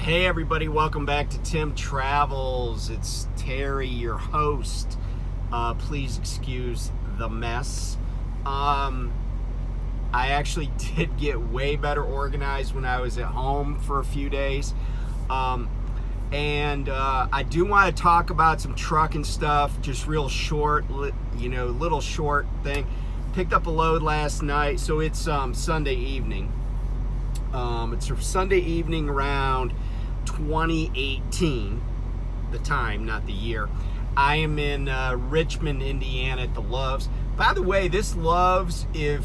Hey everybody, welcome back to Tim Travels. It's Terry, your host. Please excuse the mess. I actually did get way better organized when I was at home for a few days. And I do want to talk about some trucking stuff, just real short, little short thing. Picked up a load last night, so it's Sunday evening. It's a Sunday evening around 2018, the time, not the year. I am in Richmond, Indiana at the Loves. By the way, this Loves, it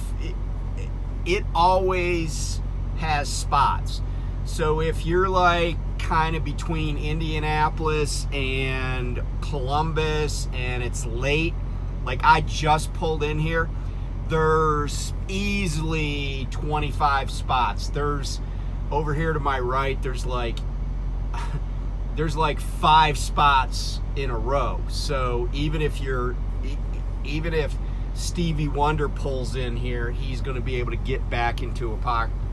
always has spots. So if you're like kind of between Indianapolis and Columbus and it's late, like I just pulled in here, there's easily 25 spots. There's over here to my right, there's like 5 spots in a row. So even if Stevie Wonder pulls in here, he's going to be able to get back into a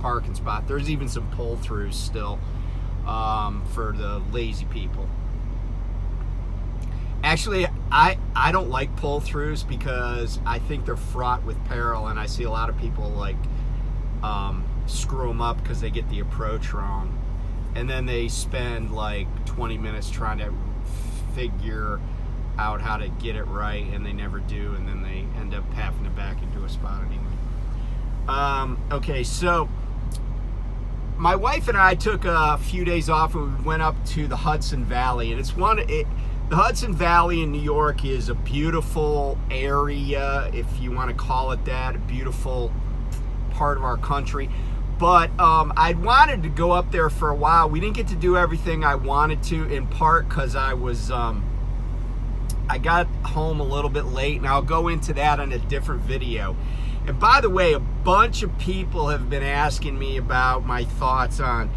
parking spot. There's even some pull-throughs still for the lazy people. Actually, I don't like pull-throughs because I think they're fraught with peril, and I see a lot of people like screw them up because they get the approach wrong, and then they spend like 20 minutes trying to figure out how to get it right, and they never do, and then they end up having to back into a spot anyway. Okay, so my wife and I took a few days off and we went up to the Hudson Valley, and the Hudson Valley in New York is a beautiful area, if you want to call it that, a beautiful part of our country. But I'd wanted to go up there for a while. We didn't get to do everything I wanted to, in part because I got home a little bit late, and I'll go into that in a different video. And by the way, a bunch of people have been asking me about my thoughts on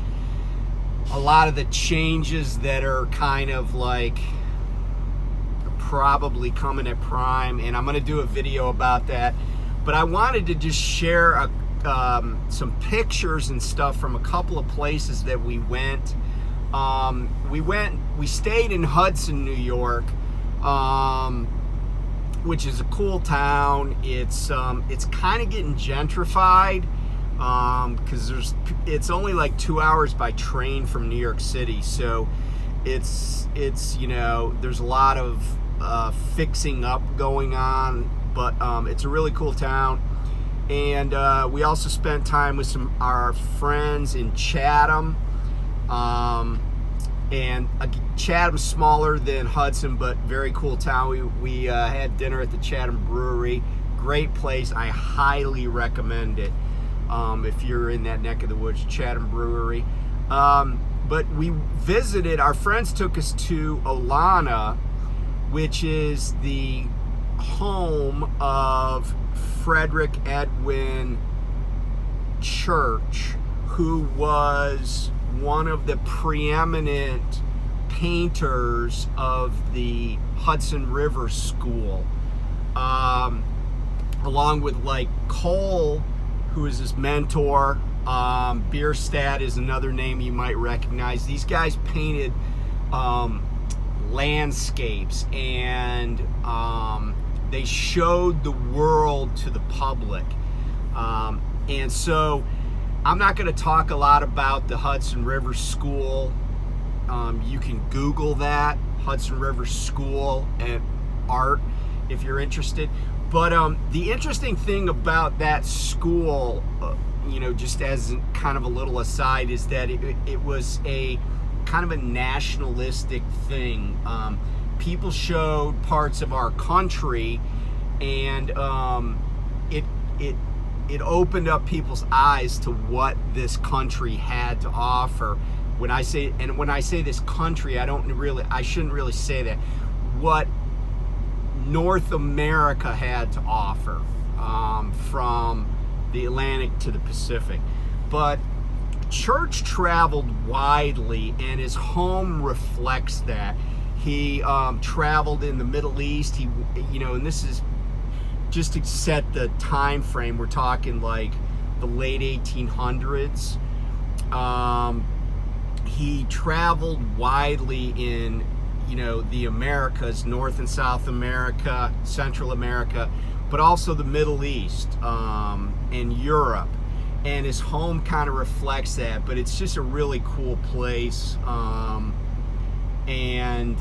a lot of the changes that are kind of like probably coming at prime, and I'm going to do a video about that. But I wanted to just share some pictures and stuff from a couple of places that we went. We stayed in Hudson, New York, which is a cool town. It's kind of getting gentrified because it's only like 2 hours by train from New York City, so it's there's a lot of fixing up going on, but it's a really cool town. And we also spent time with our friends in Chatham, and Chatham's smaller than Hudson, but very cool town. We had dinner at the Chatham Brewery. Great place. I highly recommend it if you're in that neck of the woods, Chatham Brewery. But we visited, our friends took us to Olana, which is the home of Frederick Edwin Church, who was one of the preeminent painters of the Hudson River School, along with like Cole, who is his mentor. Bierstadt is another name you might recognize. These guys painted landscapes, and they showed the world to the public. And so I'm not going to talk a lot about the Hudson River School. You can Google that, Hudson River School and art, if you're interested. But the interesting thing about that school, just as kind of a little aside, is that it was a kind of a nationalistic thing. People showed parts of our country, and it opened up people's eyes to what this country had to offer. When I say this country, I shouldn't really say that. What North America had to offer, from the Atlantic to the Pacific. But Church traveled widely, and his home reflects that. He traveled in the Middle East. And this is just to set the time frame. We're talking like the late 1800s. he traveled widely in, the Americas, North and South America, Central America, but also the Middle East, and Europe. And his home kind of reflects that, but it's just a really cool place. And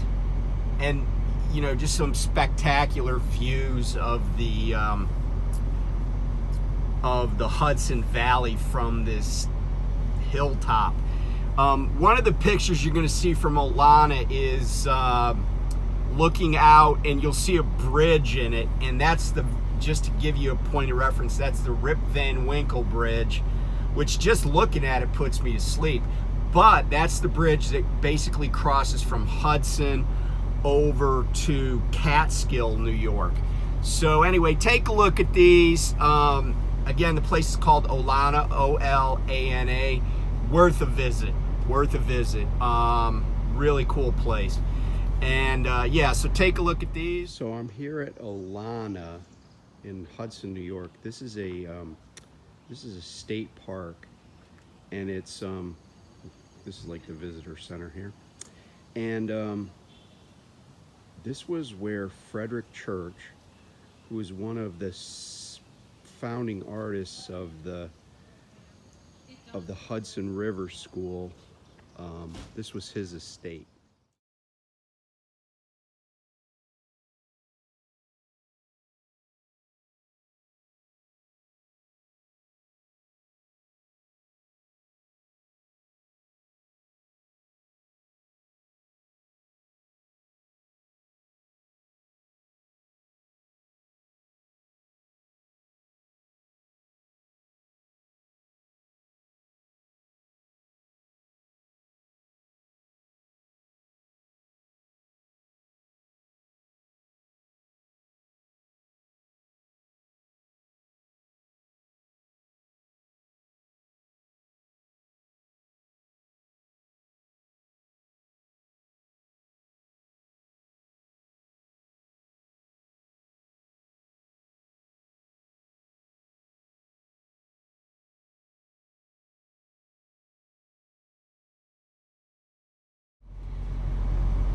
just some spectacular views of the Hudson Valley from this hilltop. One of the pictures you're going to see from Olana is looking out, and you'll see a bridge in it, and that's just to give you a point of reference, that's the Rip Van Winkle Bridge, which just looking at it puts me to sleep. But that's the bridge that basically crosses from Hudson over to Catskill, New York. So anyway, take a look at these. Again, the place is called Olana, O-L-A-N-A. Worth a visit. Really cool place. And yeah, so take a look at these. So I'm here at Olana in Hudson, New York. This is a state park, and it's this is like the visitor center here. And this was where Frederick Church, who was one of the founding artists of the Hudson River School, this was his estate.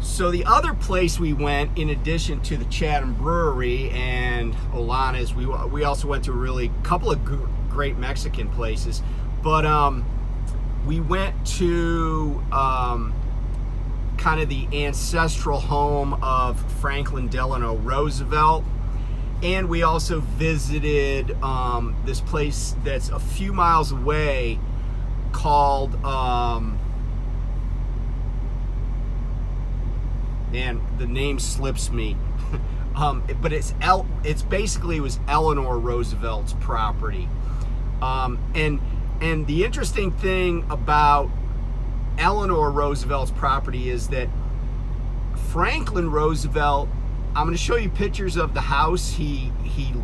So the other place we went, in addition to the Chatham Brewery and Olana's, we also went to a couple of great Mexican places. But we went to kind of the ancestral home of Franklin Delano Roosevelt, and we also visited this place that's a few miles away called man, the name slips me. But it was Eleanor Roosevelt's property. And the interesting thing about Eleanor Roosevelt's property is that Franklin Roosevelt, I'm going to show you pictures of the house he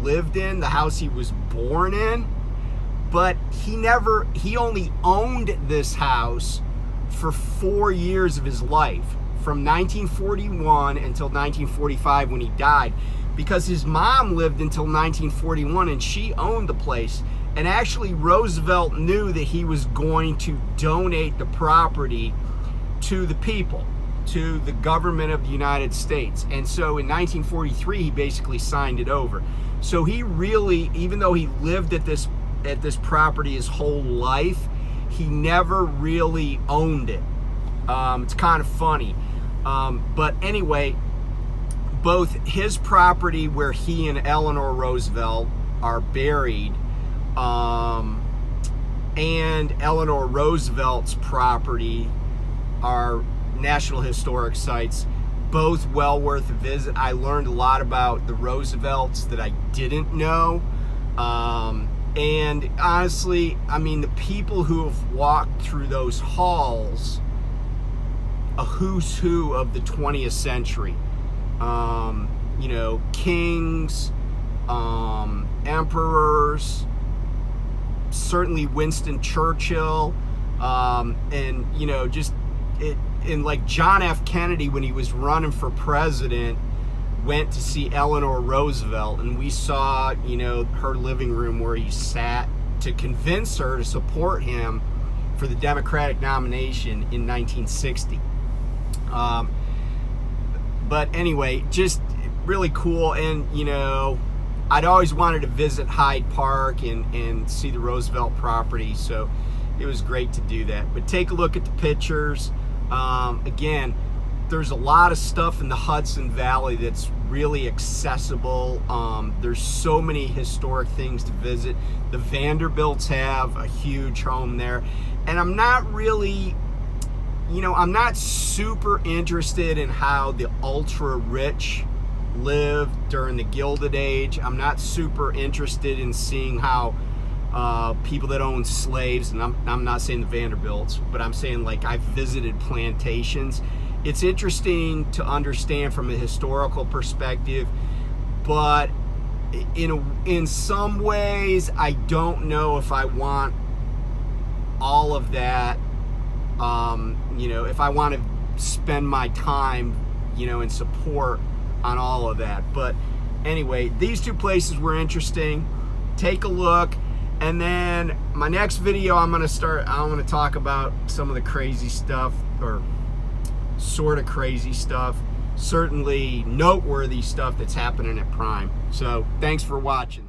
lived in, the house he was born in, but he only owned this house for 4 years of his life, from 1941 until 1945 when he died, because his mom lived until 1941 and she owned the place. And actually Roosevelt knew that he was going to donate the property to the people, to the government of the United States. And so in 1943 he basically signed it over. So he really, even though he lived at this property his whole life, he never really owned it. It's kind of funny. But anyway, both his property where he and Eleanor Roosevelt are buried, and Eleanor Roosevelt's property are National Historic Sites, both well worth a visit. I learned a lot about the Roosevelts that I didn't know. And honestly, I mean, the people who have walked through those halls, a who's who of the 20th century. Kings, emperors, certainly Winston Churchill, and like John F. Kennedy, when he was running for president, went to see Eleanor Roosevelt, and we saw, her living room where he sat to convince her to support him for the Democratic nomination in 1960. But anyway, just really cool. And you know, I'd always wanted to visit Hyde Park and see the Roosevelt property, so it was great to do that. But take a look at the pictures. Again, there's a lot of stuff in the Hudson Valley that's really accessible. There's so many historic things to visit. The Vanderbilts have a huge home there. And I'm not really, you know, I'm not super interested in how the ultra rich lived during the Gilded Age. I'm not super interested in seeing how people that own slaves, and I'm not saying the Vanderbilts, but I'm saying, like, I've visited plantations. It's interesting to understand from a historical perspective, but in some ways, I don't know if I want all of that. You know, if I want to spend my time, you know, and support on all of that. But anyway, these two places were interesting. Take a look. And then my next video, I want to talk about some of the crazy stuff, or sort of crazy stuff, certainly noteworthy stuff that's happening at Prime. So thanks for watching.